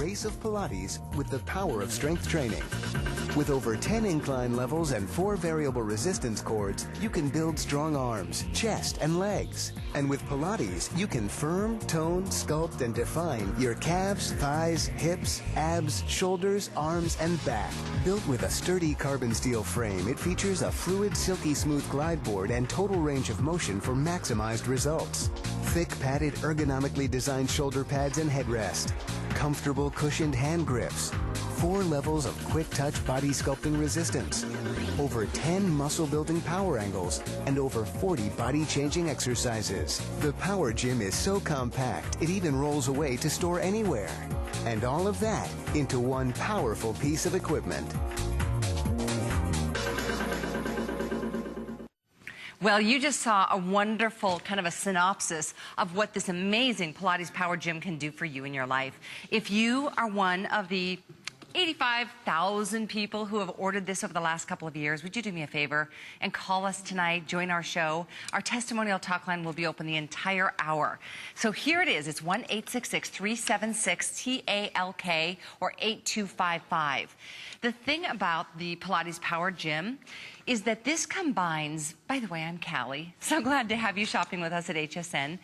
grace of Pilates with the power of strength training. With over 10 incline levels and 4 variable resistance cords, you can build strong arms, chest, and legs. And with Pilates, you can firm, tone, sculpt, and define your calves, thighs, hips, abs, shoulders, arms, and back. Built with a sturdy carbon steel frame, it features a fluid, silky smooth glide board and total range of motion for maximized results. Thick, padded, ergonomically designed shoulder pads and headrest. Comfortable, cushioned hand grips. 4 levels of quick-touch body sculpting resistance. Over 10 muscle-building power angles. And over 40 body-changing exercises. The Power Gym is so compact, it even rolls away to store anywhere. And all of that into one powerful piece of equipment. Well, you just saw a wonderful kind of a synopsis of what this amazing Pilates Power Gym can do for you in your life. If you are one of the 85,000 people who have ordered this over the last couple of years, would you do me a favor and call us tonight, join our show. Our testimonial talk line will be open the entire hour. So here it is. It's 1-866-376-TALK or 8255. The thing about the Pilates Power Gym is that this combines, by the way, I'm Callie, so glad to have you shopping with us at HSN.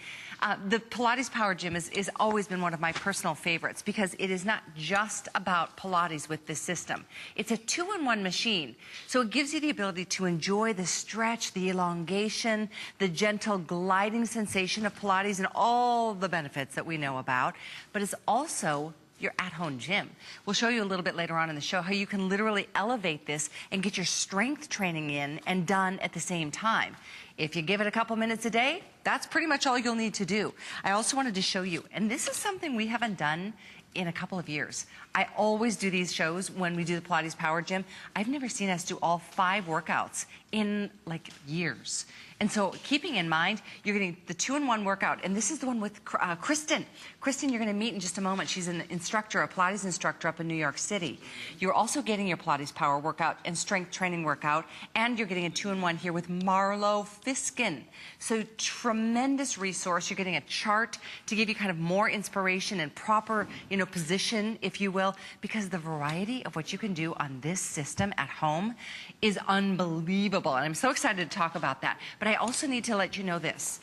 The Pilates Power Gym is always been one of my personal favorites because it is not just about Pilates with this system. It's a 2-in-1 machine, so it gives you the ability to enjoy the stretch, the elongation, the gentle gliding sensation of Pilates and all the benefits that we know about, but it's also your at-home gym. We'll show you a little bit later on in the show how you can literally elevate this and get your strength training in and done at the same time. If you give it a couple minutes a day, that's pretty much all you'll need to do. I also wanted to show you, and this is something we haven't done in a couple of years. I always do these shows when we do the Pilates Power Gym. I've never seen us do all 5 workouts in like years. And so keeping in mind, you're getting the 2-in-1 workout, and this is the one with Kristen. Kristen, you're gonna meet in just a moment. She's an instructor, a Pilates instructor up in New York City. You're also getting your Pilates Power workout and strength training workout, and you're getting a 2-in-1 here with Marlo Fiskin. So tremendous resource. You're getting a chart to give you kind of more inspiration and proper, position, if you will, because the variety of what you can do on this system at home is unbelievable. And I'm so excited to talk about that. But I also need to let you know this.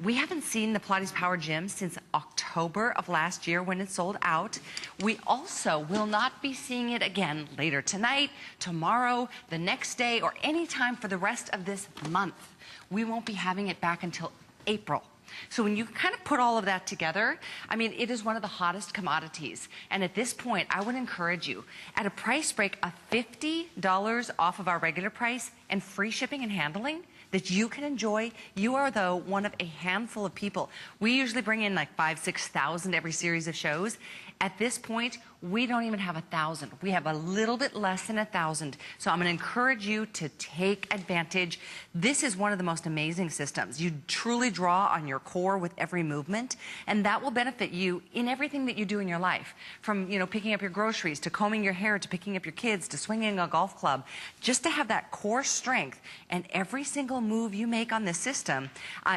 We haven't seen the Pilates Power Gym since October of last year when it sold out. We also will not be seeing it again later tonight, tomorrow, the next day, or any time for the rest of this month. We won't be having it back until April. So when you kind of put all of that together, I mean, it is one of the hottest commodities. And at this point, I would encourage you, at a price break of $50 off of our regular price and free shipping and handling, that you can enjoy. You are, though, one of a handful of people. We usually bring in like 5,000, 6,000 every series of shows. At this point, we don't even have 1,000. We have a little bit less than 1,000. So I'm going to encourage you to take advantage. This is one of the most amazing systems. You truly draw on your core with every movement, and that will benefit you in everything that you do in your life. From, picking up your groceries, to combing your hair, to picking up your kids, to swinging a golf club. Just to have that core strength, and every single move you make on this system,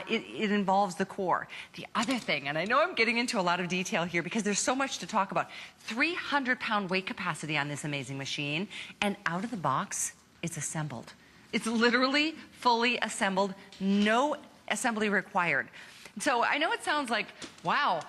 it involves the core. The other thing, and I know I'm getting into a lot of detail here because there's so much to talk about, 300-pound weight capacity on this amazing machine, and out of the box, it's assembled. It's literally fully assembled, no assembly required. So I know it sounds like, wow,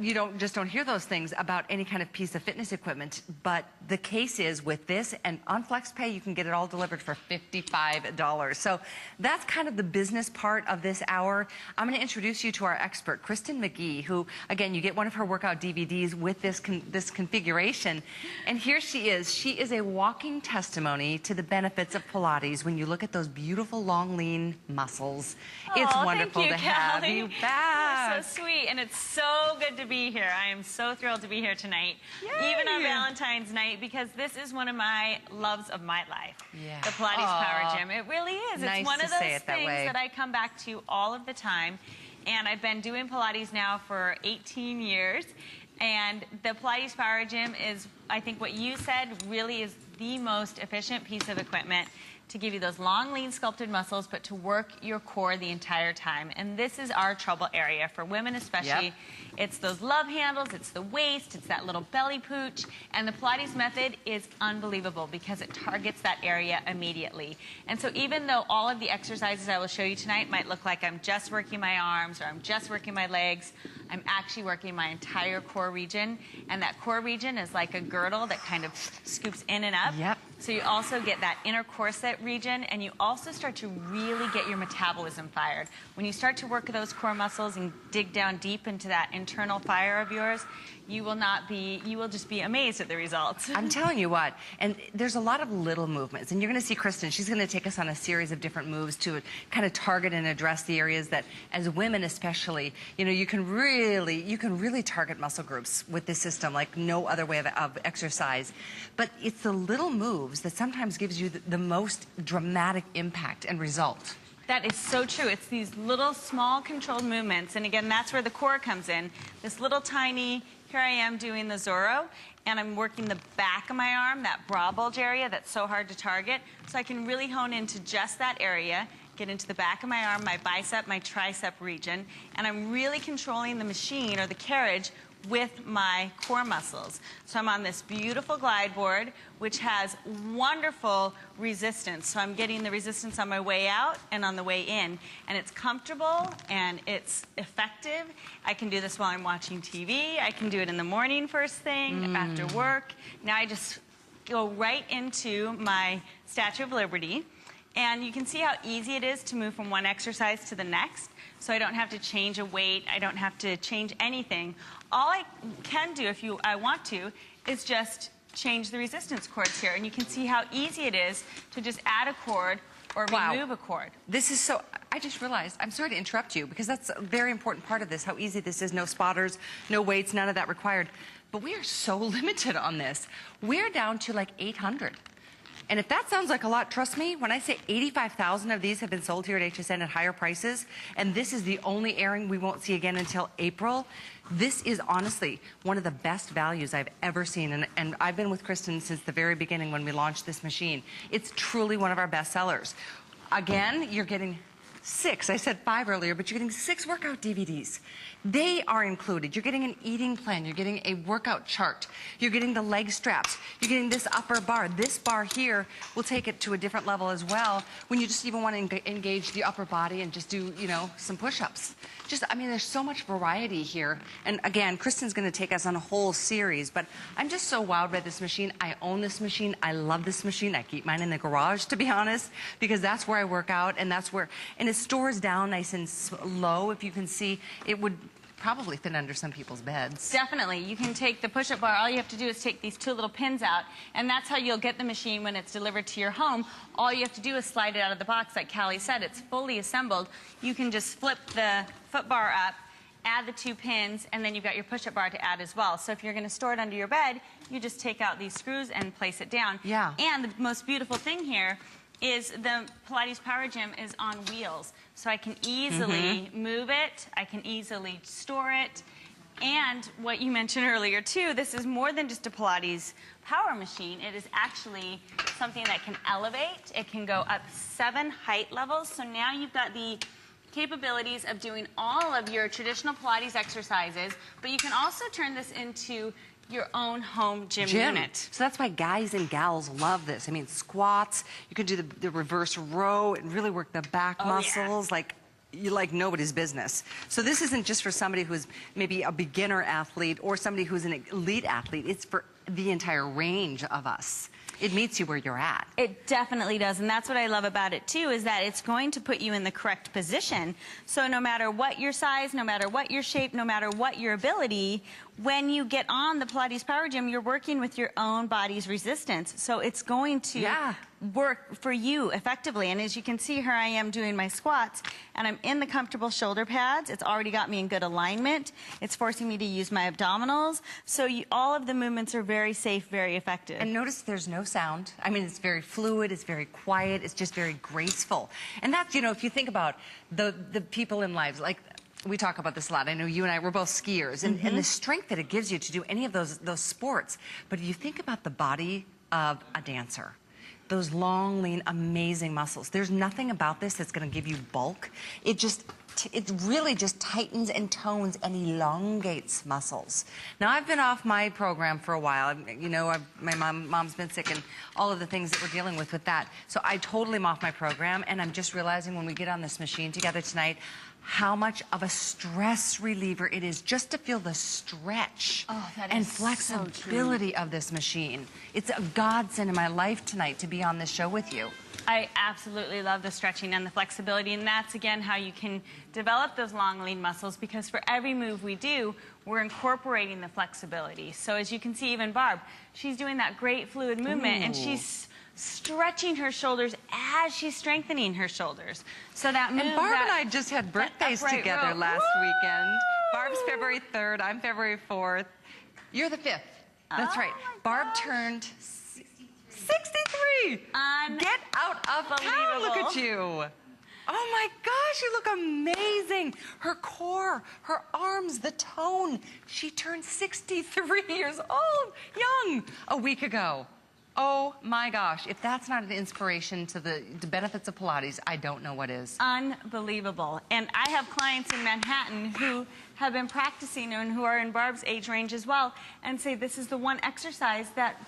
you don't hear those things about any kind of piece of fitness equipment, but the case is with this, and on FlexPay, you can get it all delivered for $55. So that's kind of the business part of this hour. I'm going to introduce you to our expert, Kristen McGee, who, again, you get one of her workout DVDs with this configuration. And here she is. She is a walking testimony to the benefits of Pilates when you look at those beautiful, long, lean muscles. It's wonderful to have you back. You're so sweet, and it's so good to be here. I am so thrilled to be here tonight, even on Valentine's night, because this is one of my loves of my life, the Pilates Power Gym. It really is. Nice it's one of those things that I come back to all of the time, and I've been doing Pilates now for 18 years, and the Pilates Power Gym is, I think what you said, really is the most efficient piece of equipment to give you those long, lean, sculpted muscles, but to work your core the entire time. And this is our trouble area for women especially. Yep. It's those love handles, it's the waist, it's that little belly pooch, and the Pilates method is unbelievable because it targets that area immediately. And so even though all of the exercises I will show you tonight might look like I'm just working my arms or I'm just working my legs, I'm actually working my entire core region, and that core region is like a girdle that kind of scoops in and up. Yep. So you also get that inner corset region, and you also start to really get your metabolism fired. When you start to work those core muscles and dig down deep into that internal fire of yours, you will just be amazed at the results. I'm telling you what, and there's a lot of little movements, and you're going to see Kristen, she's going to take us on a series of different moves to kind of target and address the areas that, as women especially, you know, you can really target muscle groups with this system like no other way of exercise. But it's the little moves that sometimes gives you the most dramatic impact and result. That is so true. It's these little, small, controlled movements. And again, that's where the core comes in. This little tiny, here I am doing the Zorro, and I'm working the back of my arm, that broad bulge area that's so hard to target. So I can really hone into just that area, get into the back of my arm, my bicep, my tricep region, and I'm really controlling the machine or the carriage with my core muscles. So I'm on this beautiful glide board, which has wonderful resistance. So I'm getting the resistance on my way out and on the way in. And it's comfortable and it's effective. I can do this while I'm watching TV. I can do it in the morning first thing, after work. Now I just go right into my Statue of Liberty. And you can see how easy it is to move from one exercise to the next. So I don't have to change a weight. I don't have to change anything. All I can do, if I want to, is just change the resistance cords here. And you can see how easy it is to just add a cord or remove a cord. This is so, I just realized, I'm sorry to interrupt you, because that's a very important part of this, how easy this is. No spotters, no weights, none of that required. But we are so limited on this. We're down to like 800. And if that sounds like a lot, trust me, when I say 85,000 of these have been sold here at HSN at higher prices, and this is the only airing we won't see again until April, this is honestly one of the best values I've ever seen. And I've been with Kristen since the very beginning when we launched this machine. It's truly one of our best sellers. Again, you're getting 6. I said 5 earlier, but you're getting 6 workout DVDs. They are included. You're getting an eating plan. You're getting a workout chart. You're getting the leg straps. You're getting this upper bar. This bar here will take it to a different level as well when you just even want to engage the upper body and just do, you know, some push-ups. I mean, there's so much variety here. And again, Kristen's going to take us on a whole series, but I'm just so wowed by this machine. I own this machine. I love this machine. I keep mine in the garage, to be honest, because that's where I work out, and that's where, and it stores down nice and low. If you can see, it would probably fit under some people's beds. Definitely. You can take the push-up bar. All you have to do is take these 2 little pins out, and that's how you'll get the machine when it's delivered to your home. All you have to do is slide it out of the box. Like Callie said, it's fully assembled. You can just flip the foot bar up, add the 2 pins, and then you've got your push-up bar to add as well. So if you're going to store it under your bed, you just take out these screws and place it down. Yeah. And the most beautiful thing here is the Pilates Power Gym is on wheels. So I can easily move it, I can easily store it, and what you mentioned earlier too, this is more than just a Pilates power machine. It is actually something that can elevate. It can go up 7 height levels. So now you've got the capabilities of doing all of your traditional Pilates exercises, but you can also turn this into your own home gym unit. So that's why guys and gals love this. I mean, squats, you can do the reverse row and really work the back muscles like nobody's business. So this isn't just for somebody who's maybe a beginner athlete or somebody who's an elite athlete. It's for the entire range of us. It meets you where you're at. It definitely does, and that's what I love about it too, is that it's going to put you in the correct position. So no matter what your size, no matter what your shape, no matter what your ability, when you get on the Pilates Power Gym, you're working with your own body's resistance. So it's going to work for you effectively. And as you can see, here I am doing my squats, and I'm in the comfortable shoulder pads. It's already got me in good alignment. It's forcing me to use my abdominals. So all of the movements are very safe, very effective. And notice there's no sound. I mean, it's very fluid, it's very quiet, it's just very graceful. And that's, you know, if you think about the people in lives, like, we talk about this a lot. I know you and I, we're both skiers, and the strength that it gives you to do any of those sports. But if you think about the body of a dancer, those long, lean, amazing muscles. There's nothing about this that's gonna give you bulk. It really just tightens and tones and elongates muscles. Now, I've been off my program for a while. You know, my mom's been sick and all of the things that we're dealing with that. So I totally am off my program, and I'm just realizing when we get on this machine together tonight, how much of a stress reliever it is just to feel the stretch and flexibility of this machine. It's a godsend in my life tonight to be on this show with you. I absolutely love the stretching and the flexibility, and that's again how you can develop those long lean muscles, because for every move we do, we're incorporating the flexibility. So as you can see, even Barb, she's doing that great fluid movement, and she's stretching her shoulders as she's strengthening her shoulders. So that move, and Barb and I just had birthdays together last weekend. Barb's February 3rd, I'm February 4th. You're the 5th. That's right. Barb turned 63! Get out of town, look at you. Oh my gosh, you look amazing. Her core, her arms, the tone. She turned 63 years old, young, a week ago. Oh my gosh, if that's not an inspiration to the benefits of Pilates, I don't know what is. Unbelievable. And I have clients in Manhattan who have been practicing and who are in Barb's age range as well, and say this is the one exercise that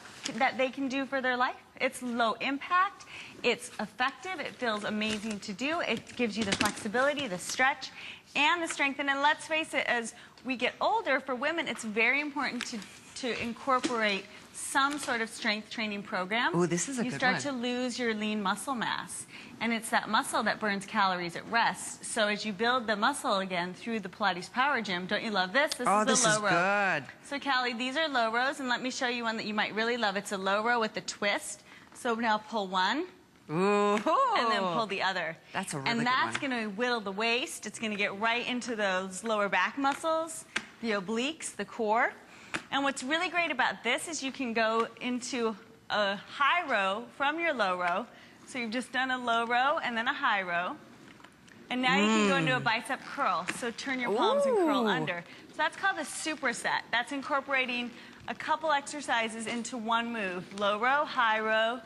they can do for their life. It's low impact, it's effective, it feels amazing to do, it gives you the flexibility, the stretch, and the strength. And let's face it, as we get older, for women, it's very important to incorporate some sort of strength training program. Oh, this is a good one. You start to lose your lean muscle mass, and it's that muscle that burns calories at rest. So as you build the muscle again through the Pilates Power Gym, don't you love this? This is the low row. Good. So Callie, these are low rows, and let me show you one that you might really love. It's a low row with a twist. So now pull one. Ooh. And then pull the other. That's a really And good that's one. going to whittle the waist. It's going to get right into those lower back muscles, the obliques, the core. And what's really great about this is you can go into a high row from your low row. So you've just done a low row and then a high row. And now you can go into a bicep curl. So turn your palms and curl under. So that's called a superset. That's incorporating a couple exercises into one move. Low row, high row,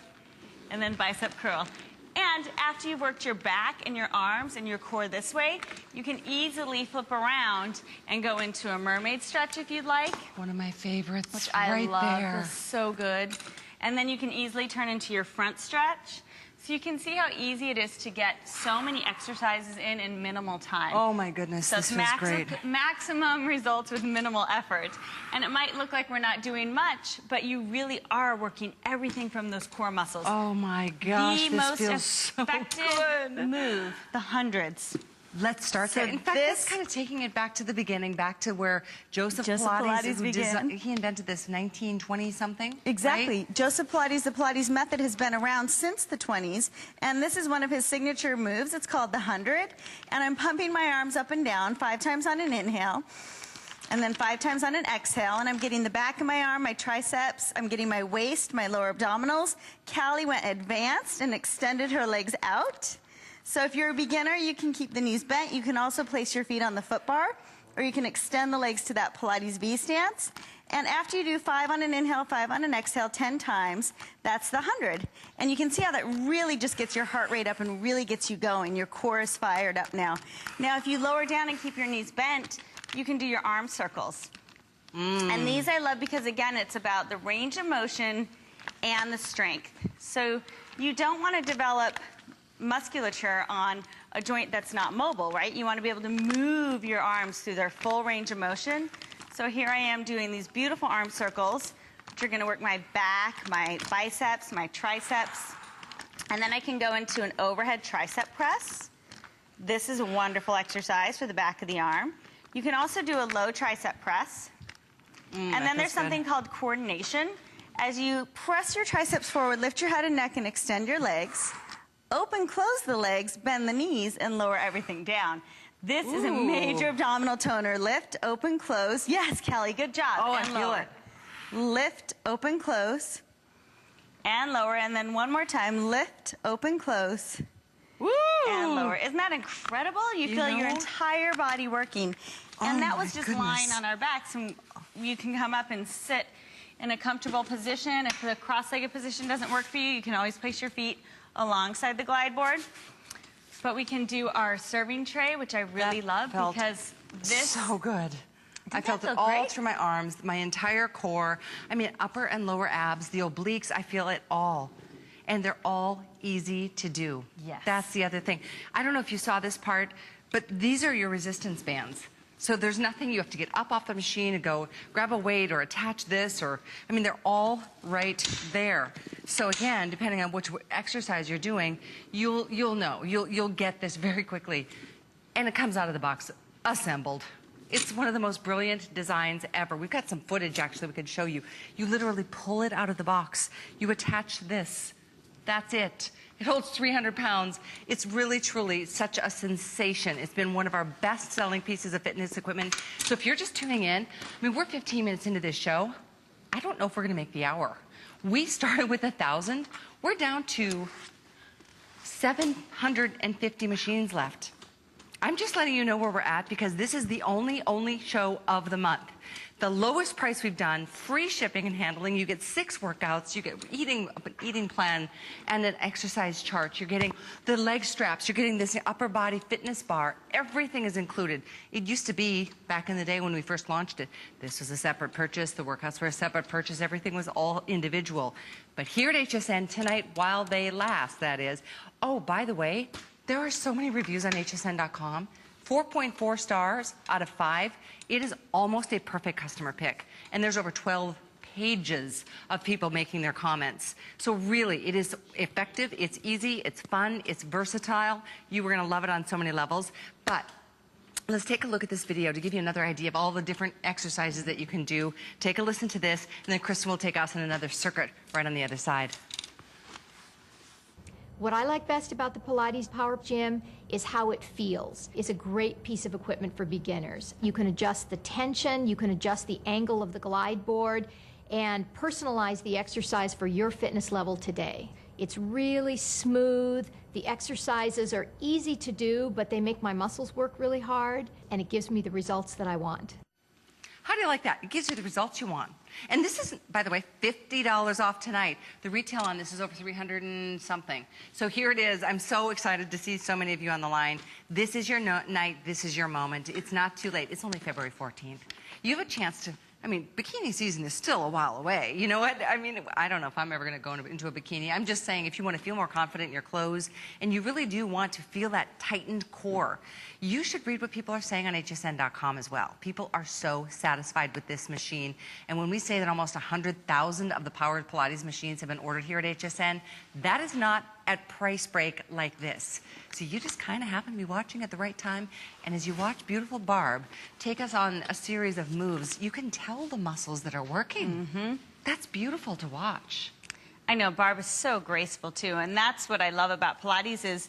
and then bicep curl. And after you've worked your back and your arms and your core this way, you can easily flip around and go into a mermaid stretch if you'd like. One of my favorites, Which I right love. there. It's so good. And then you can easily turn into your front stretch. So you can see how easy it is to get so many exercises in minimal time. Oh my goodness, so this feels great. Maximum results with minimal effort. And it might look like we're not doing much, but you really are working everything from those core muscles. Oh my gosh, the this most feels so effective good. move, the hundreds. Let's start there. In fact, that's kind of taking it back to the beginning, back to where Joseph Pilates began. He invented this 1920-something. Exactly. Right? Joseph Pilates, the Pilates method has been around since the 20s, and this is one of his signature moves. It's called the 100, and I'm pumping my arms up and down 5 times on an inhale, and then 5 times on an exhale, and I'm getting the back of my arm, my triceps, I'm getting my waist, my lower abdominals. Callie went advanced and extended her legs out. So if you're a beginner, you can keep the knees bent. You can also place your feet on the foot bar, or you can extend the legs to that Pilates V stance. And after you do 5 on an inhale, 5 on an exhale, 10 times, that's the 100. And you can see how that really just gets your heart rate up and really gets you going. Your core is fired up now. Now, if you lower down and keep your knees bent, you can do your arm circles. And these I love because, again, it's about the range of motion and the strength. So you don't want to develop musculature on a joint that's not mobile, right? You want to be able to move your arms through their full range of motion. So here I am doing these beautiful arm circles, which are going to work my back, my biceps, my triceps. And then I can go into an overhead tricep press. This is a wonderful exercise for the back of the arm. You can also do a low tricep press. And then there's something called coordination. As you press your triceps forward, lift your head and neck and extend your legs. Open, close the legs, bend the knees, and lower everything down. This is a major abdominal toner. Lift, open, close. Yes, Kelly, good job. Oh, and I feel it. Lift, open, close, and lower. And then one more time. Lift, open, close, and lower. Isn't that incredible? You feel your entire body working. And that was just lying on our backs. And you can come up and sit in a comfortable position. If the cross-legged position doesn't work for you, you can always place your feet alongside the glide board. But we can do our serving tray, which I really love because this... So good. I felt it all through my arms, my entire core. I mean, upper and lower abs, the obliques, I feel it all. And they're all easy to do. Yes. That's the other thing. I don't know if you saw this part, but these are your resistance bands. So there's nothing you have to get up off the machine and go grab a weight or attach this or, I mean, they're all right there. So again, depending on which exercise you're doing, you'll know, you'll get this very quickly. And it comes out of the box assembled. It's one of the most brilliant designs ever. We've got some footage actually we could show you. You literally pull it out of the box. You attach this. That's it. It holds 300 pounds. It's really, truly such a sensation. It's been one of our best-selling pieces of fitness equipment. So if you're just tuning in, I mean, we're 15 minutes into this show. I don't know if we're going to make the hour. We started with 1,000. We're down to 750 machines left. I'm just letting you know where we're at because this is the only show of the month. The lowest price we've done, free shipping and handling. You get 6 workouts, you get an eating plan and an exercise chart. You're getting the leg straps, you're getting this upper body fitness bar. Everything is included. It used to be, back in the day when we first launched it, this was a separate purchase, the workouts were a separate purchase, everything was all individual. But here at HSN tonight, while they last, that is. Oh, by the way, there are so many reviews on hsn.com. 4.4 stars out of 5. It is almost a perfect customer pick. And there's over 12 pages of people making their comments. So really, it is effective, it's easy, it's fun, it's versatile. You were gonna love it on so many levels. But let's take a look at this video to give you another idea of all the different exercises that you can do. Take a listen to this, and then Kristen will take us on another circuit right on the other side. What I like best about the Pilates Power Gym is how it feels. It's a great piece of equipment for beginners. You can adjust the tension, you can adjust the angle of the glide board, and personalize the exercise for your fitness level today. It's really smooth, the exercises are easy to do, but they make my muscles work really hard, and it gives me the results that I want. How do you like that? It gives you the results you want. And this is, by the way, $50 off tonight. The retail on this is over 300 and something. So here it is. I'm so excited to see so many of you on the line. This is your night. This is your moment. It's not too late. It's only February 14th. You have a chance to, I mean, bikini season is still a while away. You know what? I mean, I don't know if I'm ever going to go into a bikini. I'm just saying if you want to feel more confident in your clothes and you really do want to feel that tightened core, you should read what people are saying on hsn.com as well. People are so satisfied with this machine. And when we say that almost 100,000 of the Powered Pilates machines have been ordered here at HSN, that is not at price break like this. So you just kind of happen to be watching at the right time. And as you watch beautiful Barb take us on a series of moves, you can tell the muscles that are working. Mm-hmm. That's beautiful to watch. I know, Barb is so graceful too. And that's what I love about Pilates is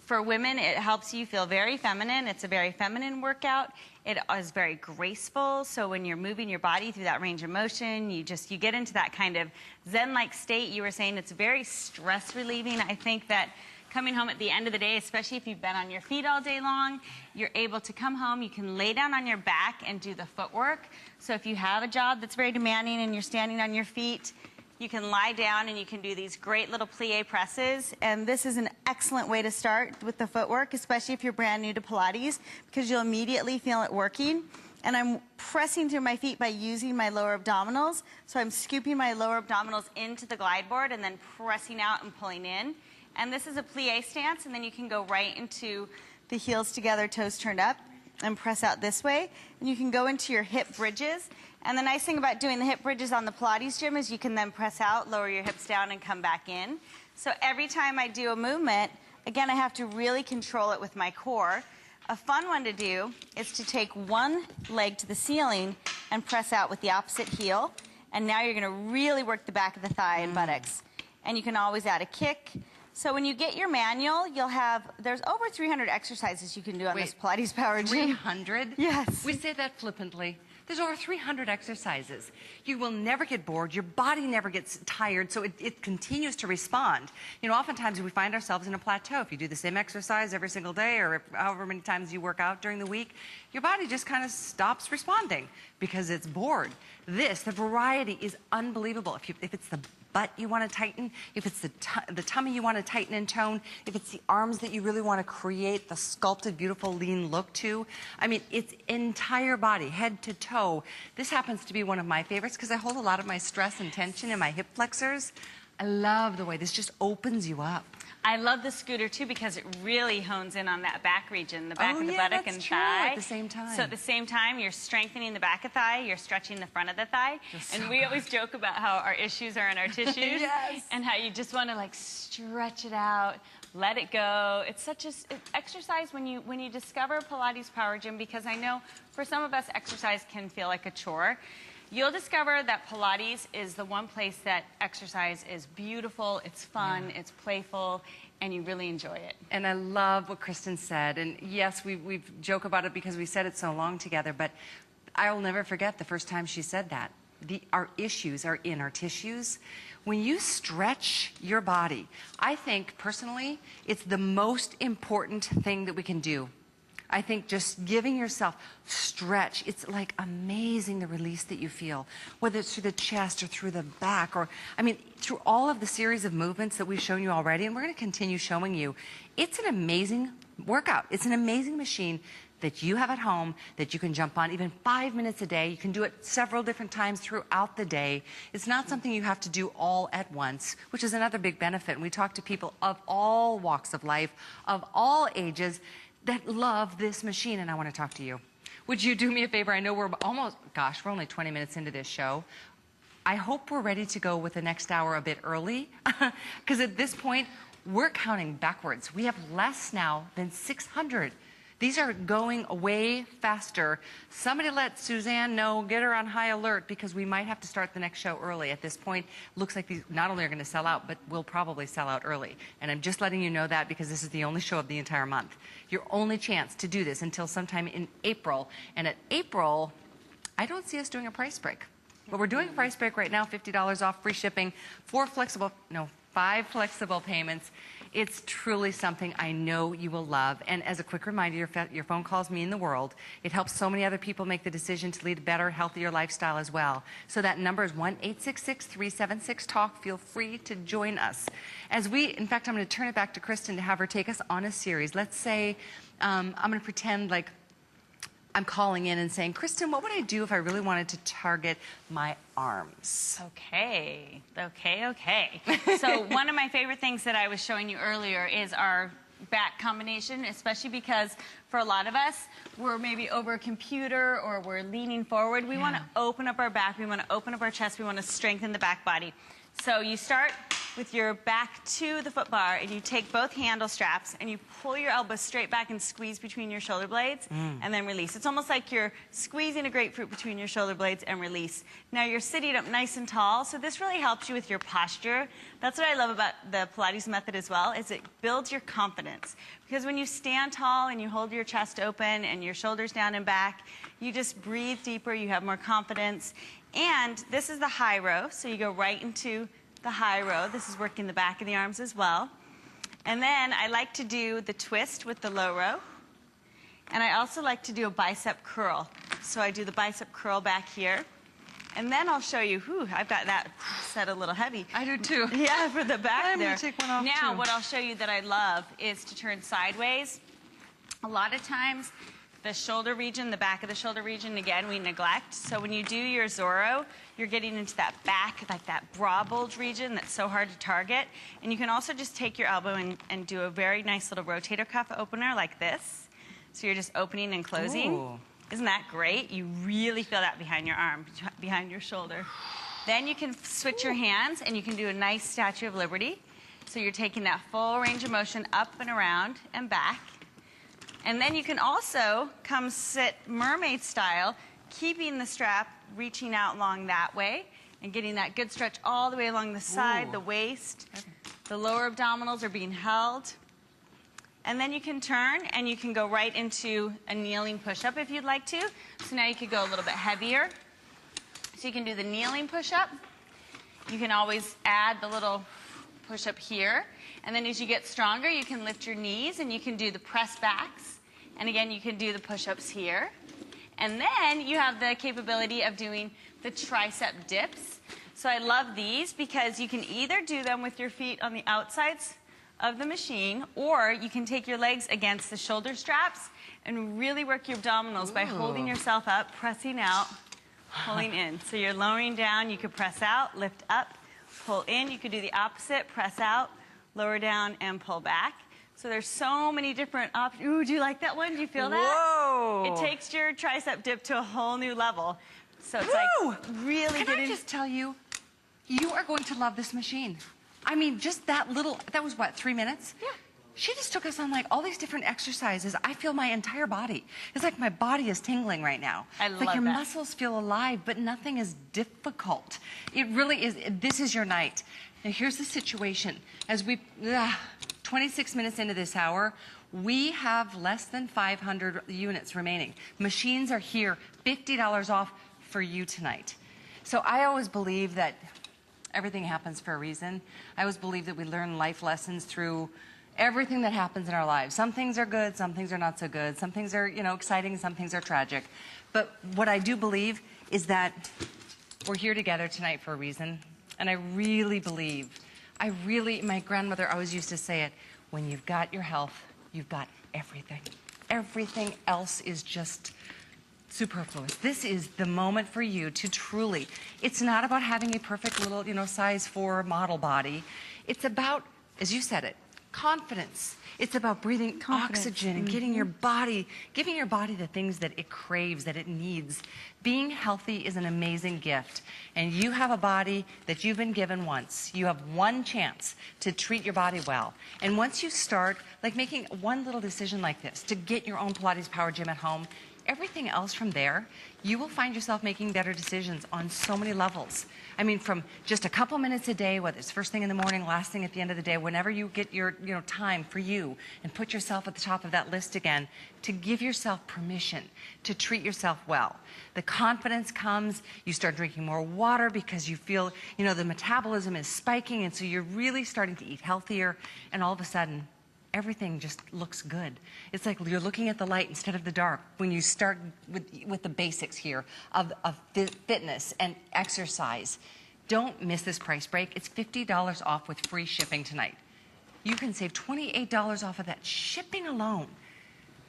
for women, it helps you feel very feminine. It's a very feminine workout. It is very graceful. So when you're moving your body through that range of motion, you get into that kind of zen-like state. You were saying it's very stress relieving. I think that coming home at the end of the day, especially if you've been on your feet all day long, you're able to come home, you can lay down on your back and do the footwork. So if you have a job that's very demanding and you're standing on your feet, you can lie down and you can do these great little plie presses. And this is an excellent way to start with the footwork, especially if you're brand new to Pilates, because you'll immediately feel it working. And I'm pressing through my feet by using my lower abdominals. So I'm scooping my lower abdominals into the glide board and then pressing out and pulling in. And this is a plie stance, and then you can go right into the heels together, toes turned up, and press out this way. And you can go into your hip bridges. And the nice thing about doing the hip bridges on the Pilates gym is you can then press out, lower your hips down, and come back in. So every time I do a movement, again, I have to really control it with my core. A fun one to do is to take one leg to the ceiling and press out with the opposite heel. And now you're going to really work the back of the thigh and buttocks. And you can always add a kick. So when you get your manual, you'll have, there's over 300 exercises you can do on this Pilates Power Gym. 300? Yes. We say that flippantly. There's over 300 exercises. You will never get bored. Your body never gets tired, so it continues to respond. You know, oftentimes we find ourselves in a plateau. If you do the same exercise every single day or however many times you work out during the week, your body just kind of stops responding because it's bored. The variety is unbelievable. If it's the butt you want to tighten, if it's the tummy you want to tighten and tone, if it's the arms that you really want to create the sculpted, beautiful, lean look to. I mean, it's entire body, head to toe. This happens to be one of my favorites because I hold a lot of my stress and tension in my hip flexors. I love the way this just opens you up. I love the scooter too because it really hones in on that back region, the back of the buttock and thigh. At the same time. So at the same time, you're strengthening the back of thigh, you're stretching the front of the thigh. And we always joke about how our issues are in our tissues. Yes. And how you just want to like stretch it out, let it go. It's such an exercise when you discover Pilates Power Gym, because I know for some of us exercise can feel like a chore. You'll discover that Pilates is the one place that exercise is beautiful, it's fun, it's playful, and you really enjoy it. And I love what Kristen said. And yes, we've joked about it because we said it so long together, but I will never forget the first time she said that. Our issues are in our tissues. When you stretch your body, I think personally, it's the most important thing that we can do. I think just giving yourself stretch, it's like amazing the release that you feel, whether it's through the chest or through the back, or, I mean, through all of the series of movements that we've shown you already, and we're going to continue showing you. It's an amazing workout. It's an amazing machine that you have at home that you can jump on even 5 minutes a day. You can do it several different times throughout the day. It's not something you have to do all at once, which is another big benefit. And we talk to people of all walks of life, of all ages, that love this machine, and I want to talk to you. Would you do me a favor? I know we're almost, gosh, we're only 20 minutes into this show. I hope we're ready to go with the next hour a bit early, because at this point, we're counting backwards. We have less now than 600. These are going way faster. Somebody let Suzanne know, get her on high alert, because we might have to start the next show early. At this point, looks like these not only are going to sell out, but will probably sell out early. And I'm just letting you know that because this is the only show of the entire month. Your only chance to do this until sometime in April. And at April, I don't see us doing a price break. But we're doing a price break right now, $50 off, free shipping, 5 flexible payments. It's truly something I know you will love. And as a quick reminder, your phone calls mean the world. It helps so many other people make the decision to lead a better, healthier lifestyle as well. So that number is 1-866-376-TALK. Feel free to join us. In fact, I'm going to turn it back to Kristen to have her take us on a series. Let's say, I'm going to pretend like I'm calling in and saying, Kristen, what would I do if I really wanted to target my arms? Okay. So one of my favorite things that I was showing you earlier is our back combination, especially because for a lot of us, we're maybe over a computer or we're leaning forward. We want to open up our back, we want to open up our chest, we want to strengthen the back body. So you start with your back to the foot bar, and you take both handle straps and you pull your elbows straight back and squeeze between your shoulder blades and then release. It's almost like you're squeezing a grapefruit between your shoulder blades and release. Now you're sitting up nice and tall, so this really helps you with your posture. That's what I love about the Pilates method as well, is it builds your confidence. Because when you stand tall and you hold your chest open and your shoulders down and back, you just breathe deeper, you have more confidence. And this is the high row, so you go right into the high row. This is working the back of the arms as well. And then I like to do the twist with the low row. And I also like to do a bicep curl. So I do the bicep curl back here. And then I'll show you, I've got that set a little heavy. I do too. Yeah, for the back I'm there. going to take one off now, too. what I'll show you that I love is to turn sideways. A lot of times, the shoulder region, the back of the shoulder region, again, we neglect. So when you do your Zorro, you're getting into that back, like that bra bulge region that's so hard to target. And you can also just take your elbow and do a very nice little rotator cuff opener like this. So you're just opening and closing. Ooh. Isn't that great? You really feel that behind your arm, behind your shoulder. Then you can switch your hands and you can do a nice Statue of Liberty. So you're taking that full range of motion up and around and back. And then you can also come sit mermaid style, keeping the strap reaching out along that way and getting that good stretch all the way along the side, the waist. The lower abdominals are being held. And then you can turn and you can go right into a kneeling push-up if you'd like to. So now you could go a little bit heavier. So you can do the kneeling push-up. You can always add the little push-up here. And then as you get stronger, you can lift your knees and you can do the press backs. And again, you can do the push-ups here. And then you have the capability of doing the tricep dips. So I love these because you can either do them with your feet on the outsides of the machine, or you can take your legs against the shoulder straps and really work your abdominals by holding yourself up, pressing out, pulling in. So you're lowering down, you could press out, lift up, pull in. You could do the opposite, press out, lower down, and pull back. So there's so many different options. Ooh, do you like that one? Do you feel that? Whoa! It takes your tricep dip to a whole new level. So it's like really Can I just tell you, you are going to love this machine. I mean, just that little, that was what, 3 minutes? Yeah. She just took us on like all these different exercises. I feel my entire body. It's like my body is tingling right now. I It's love like your that. muscles feel alive, but nothing is difficult. It really is. This is your night. Now here's the situation. As we, 26 minutes into this hour, we have less than 500 units remaining. Machines are here, $50 off for you tonight. So I always believe that everything happens for a reason. I always believe that we learn life lessons through everything that happens in our lives. Some things are good, some things are not so good. Some things are, exciting, some things are tragic. But what I do believe is that we're here together tonight for a reason. And I really believe, my grandmother always used to say it, when you've got your health, you've got everything. Everything else is just superfluous. This is the moment for you to truly, it's not about having a perfect little, size 4 model body. It's about, as you said it, confidence. It's about breathing oxygen and giving your body the things that it craves, that it needs. Being healthy is an amazing gift. And you have a body that you've been given once. You have one chance to treat your body well. And once you start, like making one little decision like this, to get your own Pilates Power Gym at home, everything else from there, you will find yourself making better decisions on so many levels. I mean, from just a couple minutes a day, whether it's first thing in the morning, last thing at the end of the day, whenever you get your time for you and put yourself at the top of that list again, to give yourself permission to treat yourself well. The confidence comes, you start drinking more water because you feel, the metabolism is spiking, and so you're really starting to eat healthier, and all of a sudden, everything just looks good. It's like you're looking at the light instead of the dark when you start with the basics here of fitness and exercise. Don't miss this price break. It's $50 off with free shipping tonight. You can save $28 off of that shipping alone.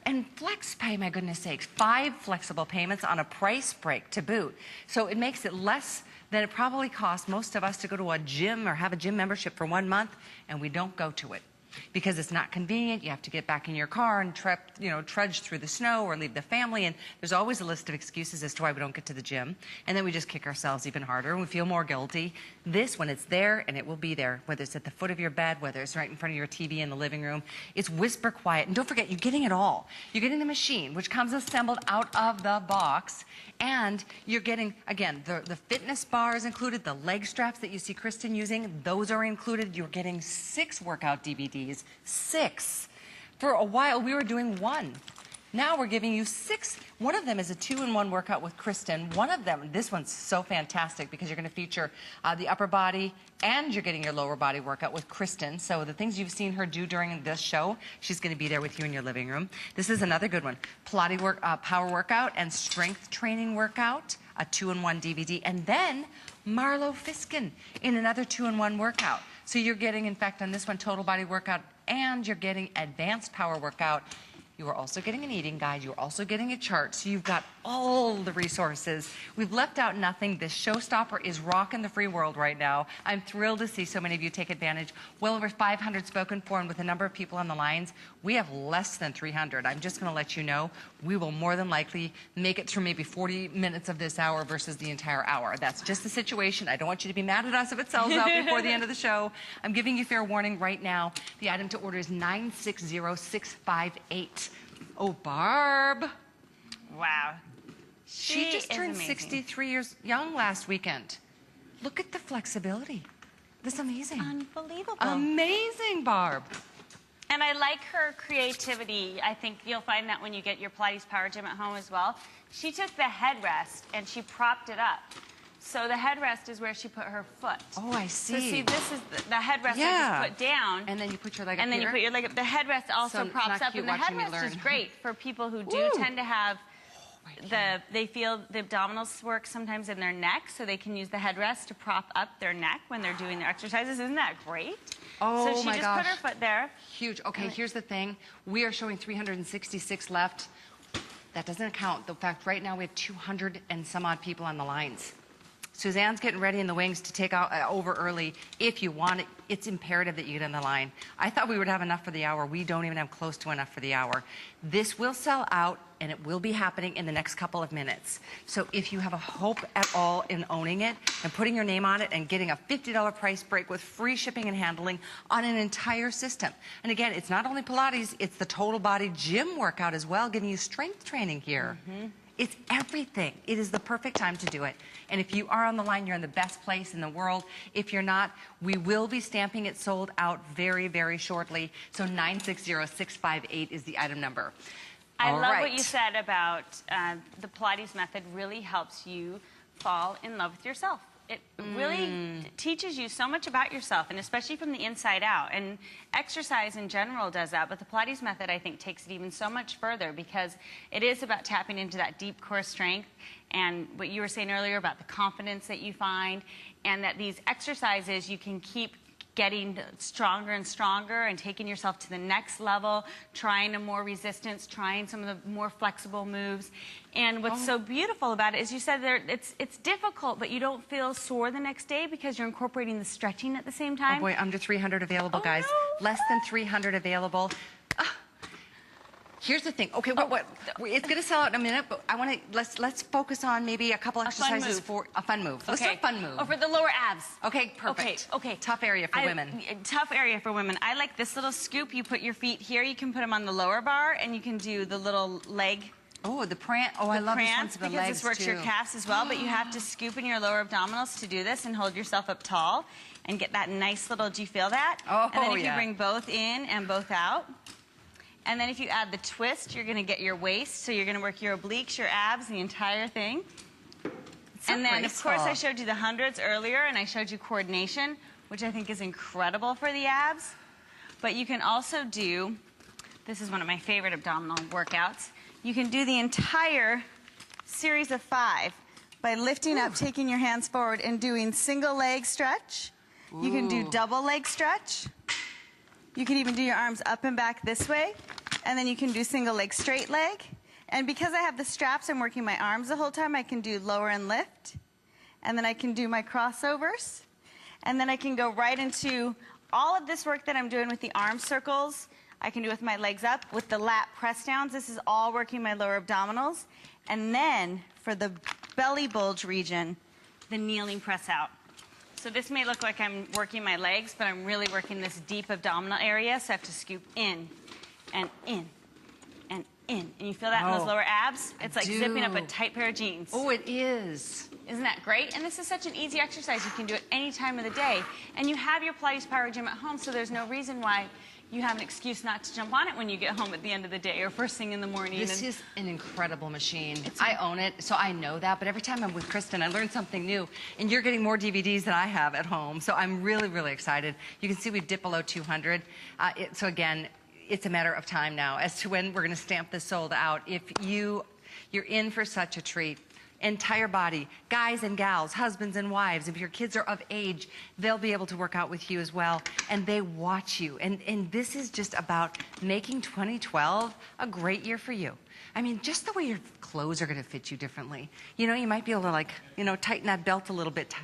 And flex pay, my goodness sakes, 5 flexible payments on a price break to boot. So it makes it less than it probably costs most of us to go to a gym or have a gym membership for 1 month, and we don't go to it. Because it's not convenient. You have to get back in your car and trudge through the snow or leave the family, and there's always a list of excuses as to why we don't get to the gym, and then we just kick ourselves even harder and we feel more guilty. This, when it's there, and it will be there, whether it's at the foot of your bed, whether it's right in front of your TV in the living room, it's whisper quiet. And don't forget, you're getting it all. You're getting the machine, which comes assembled out of the box, and you're getting, again, the fitness bar is included, the leg straps that you see Kristen using, those are included. You're getting 6 workout DVDs. 6. For a while, we were doing 1. Now we're giving you 6. One of them is a 2-in-1 workout with Kristen. One of them, this one's so fantastic because you're going to feature the upper body and you're getting your lower body workout with Kristen. So the things you've seen her do during this show, she's going to be there with you in your living room. This is another good one. Pilates Power Workout and Strength Training Workout, a 2-in-1 DVD. And then Marlo Fiskin in another 2-in-1 workout. So you're getting, in fact, on this one, total body workout, and you're getting advanced power workout. You are also getting an eating guide. You're also getting a chart. So you've got all the resources. We've left out nothing. This showstopper is rocking the free world right now. I'm thrilled to see so many of you take advantage. Well over 500 spoken for, and with the number of people on the lines, we have less than 300. I'm just going to let you know, we will more than likely make it through maybe 40 minutes of this hour versus the entire hour. That's just the situation. I don't want you to be mad at us if it sells out before the end of the show. I'm giving you fair warning right now. The item to order is 960658. Oh, Barb. Wow. She just turned 63 years young last weekend. Look at the flexibility. This is amazing. Unbelievable. Amazing, Barb. And I like her creativity. I think you'll find that when you get your Pilates Power Gym at home as well. She took the headrest and she propped it up. So the headrest is where she put her foot. Oh, I see. So see, this is the headrest I just put down. And then you put your leg up and then here? You put your leg up. The headrest also So props up, cute and the watching me headrest learn. is great for people who do tend to have they feel the abdominals work sometimes in their neck, so they can use the headrest to prop up their neck when they're doing their exercises. Isn't that great? Oh, so she just put her foot there. Huge. Okay, here's the thing. We are showing 366 left. That doesn't count the fact right now we have 200 and some odd people on the lines. Suzanne's getting ready in the wings to take out over early. If you want it, it's imperative that you get in the line. I thought we would have enough for the hour. We don't even have close to enough for the hour. This will sell out, and it will be happening in the next couple of minutes. So if you have a hope at all in owning it and putting your name on it and getting a $50 price break with free shipping and handling on an entire system. And again, it's not only Pilates, it's the total body gym workout as well, giving you strength training here. It's everything. It is the perfect time to do it. And if you are on the line, you're in the best place in the world. If you're not, we will be stamping it sold out very, very shortly. So 960658 is the item number. I love what you said about the Pilates method really helps you fall in love with yourself. It really teaches you so much about yourself, and especially from the inside out. And exercise in general does that, but the Pilates method, I think, takes it even so much further because it is about tapping into that deep core strength and what you were saying earlier about the confidence that you find, and that these exercises you can keep getting stronger and stronger and taking yourself to the next level, trying a more resistance, trying some of the more flexible moves. And what's so beautiful about it is you said it's difficult, but you don't feel sore the next day because you're incorporating the stretching at the same time. Oh boy, under 300 available, guys. No. Less than 300 available. Here's the thing. Okay, it's going to sell out in a minute, but I want to let's focus on maybe a couple exercises for a fun move. Let's do a fun move. Oh, for the lower abs. Okay, perfect. Okay. Tough area for women. Tough area for women. I like this little scoop. You put your feet here. You can put them on the lower bar, and you can do the little leg. Oh, the prance. Oh, I love this one for the legs, because this works your calves as well, but you have to scoop in your lower abdominals to do this and hold yourself up tall and get that nice little, do you feel that? Oh, and then if you bring both in and both out. And then if you add the twist, you're going to get your waist. So you're going to work your obliques, your abs, the entire thing. And then, of course, I showed you the hundreds earlier, and I showed you coordination, which I think is incredible for the abs. But you can also do, this is one of my favorite abdominal workouts, you can do the entire series of 5 by lifting up, taking your hands forward, and doing single leg stretch. You can do double leg stretch. You can even do your arms up and back this way, and then you can do single leg, straight leg. And because I have the straps, I'm working my arms the whole time. I can do lower and lift, and then I can do my crossovers, and then I can go right into all of this work that I'm doing with the arm circles. I can do with my legs up, with the lat press downs. This is all working my lower abdominals. And then for the belly bulge region, the kneeling press out. So this may look like I'm working my legs, but I'm really working this deep abdominal area, so I have to scoop in and in and in. And you feel that in those lower abs? It's like zipping up a tight pair of jeans. Oh, it is. Isn't that great? And this is such an easy exercise. You can do it any time of the day. And you have your Pilates Power Gym at home, so there's no reason why you have an excuse not to jump on it when you get home at the end of the day or first thing in the morning. This is an incredible machine. I own it, so I know that. But every time I'm with Kristen, I learn something new. And you're getting more DVDs than I have at home. So I'm really, really excited. You can see we've dipped below 200. So again, it's a matter of time now as to when we're going to stamp this sold out. If you're in for such a treat. Entire body, guys and gals, husbands and wives. If your kids are of age, they'll be able to work out with you as well. And they watch you. And this is just about making 2012 a great year for you. I mean, just the way your clothes are going to fit you differently. You know, you might be able to, like, tighten that belt a little bit,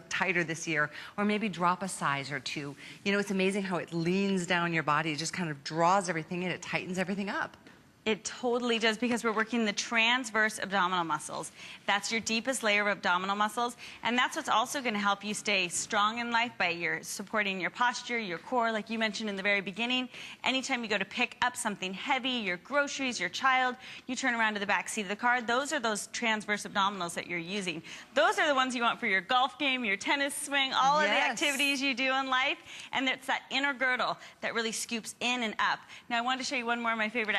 tighter this year, or maybe drop a size or two. You know, it's amazing how it leans down your body. It just kind of draws everything in. It tightens everything up. It totally does, because we're working the transverse abdominal muscles. That's your deepest layer of abdominal muscles, and that's what's also going to help you stay strong in life by supporting your posture, your core, like you mentioned in the very beginning. Anytime you go to pick up something heavy, your groceries, your child, you turn around to the back seat of the car, those are those transverse abdominals that you're using. Those are the ones you want for your golf game, your tennis swing, all of the activities you do in life, and it's that inner girdle that really scoops in and up. Now I wanted to show you one more of my favorite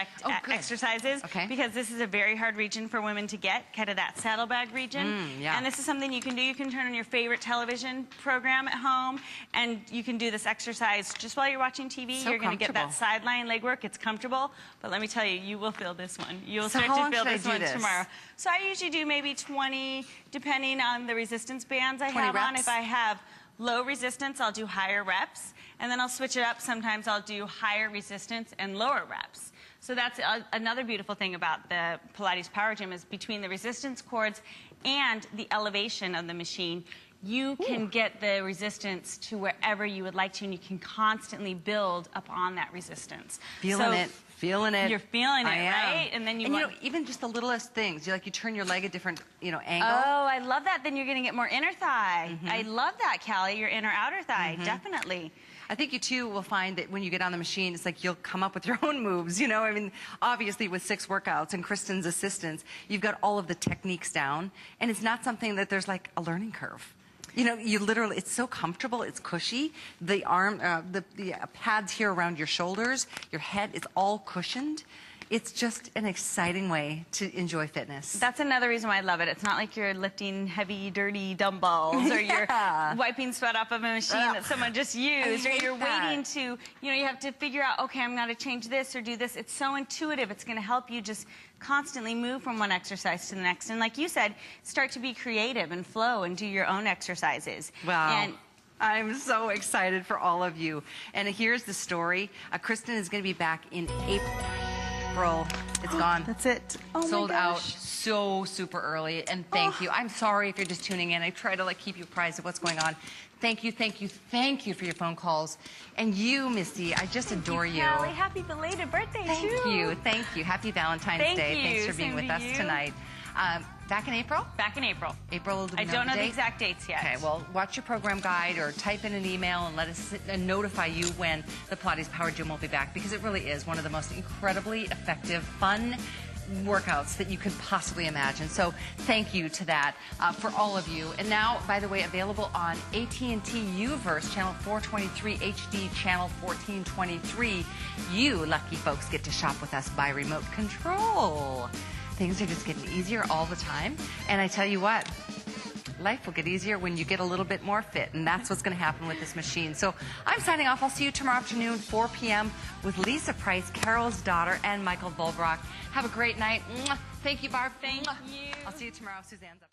exercises, because this is a very hard region for women to get, kind of that saddlebag region. And this is something you can do. You can turn on your favorite television program at home, and you can do this exercise just while you're watching TV. You're going to get that sideline leg work. It's comfortable, but let me tell you, you will feel this one. You will start to feel this one tomorrow. So I usually do maybe 20, depending on the resistance bands I have on. If I have low resistance, I'll do higher reps, and then I'll switch it up. Sometimes I'll do higher resistance and lower reps. So that's another beautiful thing about the Pilates Power Gym, is between the resistance cords and the elevation of the machine, you can get the resistance to wherever you would like to, and you can constantly build upon that resistance. Feeling it. Feeling it. You're feeling it, right? And then you know, even just the littlest things. You turn your leg a different, angle. Oh, I love that. Then you're going to get more inner thigh. I love that, Callie. Your inner outer thigh, definitely. I think you too will find that when you get on the machine, it's like you'll come up with your own moves, I mean, obviously with 6 workouts and Kristen's assistance, you've got all of the techniques down, and it's not something that there's like a learning curve. You literally, it's so comfortable, it's cushy. The the pads here around your shoulders, your head, it's all cushioned. It's just an exciting way to enjoy fitness. That's another reason why I love it. It's not like you're lifting heavy, dirty dumbbells, or you're wiping sweat off of a machine that someone just used, or you're waiting to, you have to figure out, okay, I'm going to change this or do this. It's so intuitive. It's going to help you just constantly move from one exercise to the next. And like you said, start to be creative and flow and do your own exercises. Wow. And I'm so excited for all of you. And here's the story. Kristen is going to be back in April. It's gone. That's it. Oh, sold out so super early, and thank you. I'm sorry if you're just tuning in. I try to keep you apprised of what's going on. Thank you for your phone calls. And you, Misty, I just adore you. Callie, happy belated birthday, Thank you. Happy Valentine's Day. Thanks for being with us tonight. Back in April? Back in April. April, do we I don't know the exact dates yet. Okay, well, watch your program guide or type in an email and let us notify you when the Pilates Power Gym will be back, because it really is one of the most incredibly effective, fun workouts that you could possibly imagine. So thank you to that for all of you. And now, by the way, available on AT&T UVerse, channel 423 HD, channel 1423. You lucky folks get to shop with us by remote control. Things are just getting easier all the time. And I tell you what, life will get easier when you get a little bit more fit. And that's what's going to happen with this machine. So I'm signing off. I'll see you tomorrow afternoon, 4 p.m. with Lisa Price, Carol's daughter, and Michael Volbrock. Have a great night. Thank you, Barb. Thank you. I'll see you tomorrow. Suzanne's up.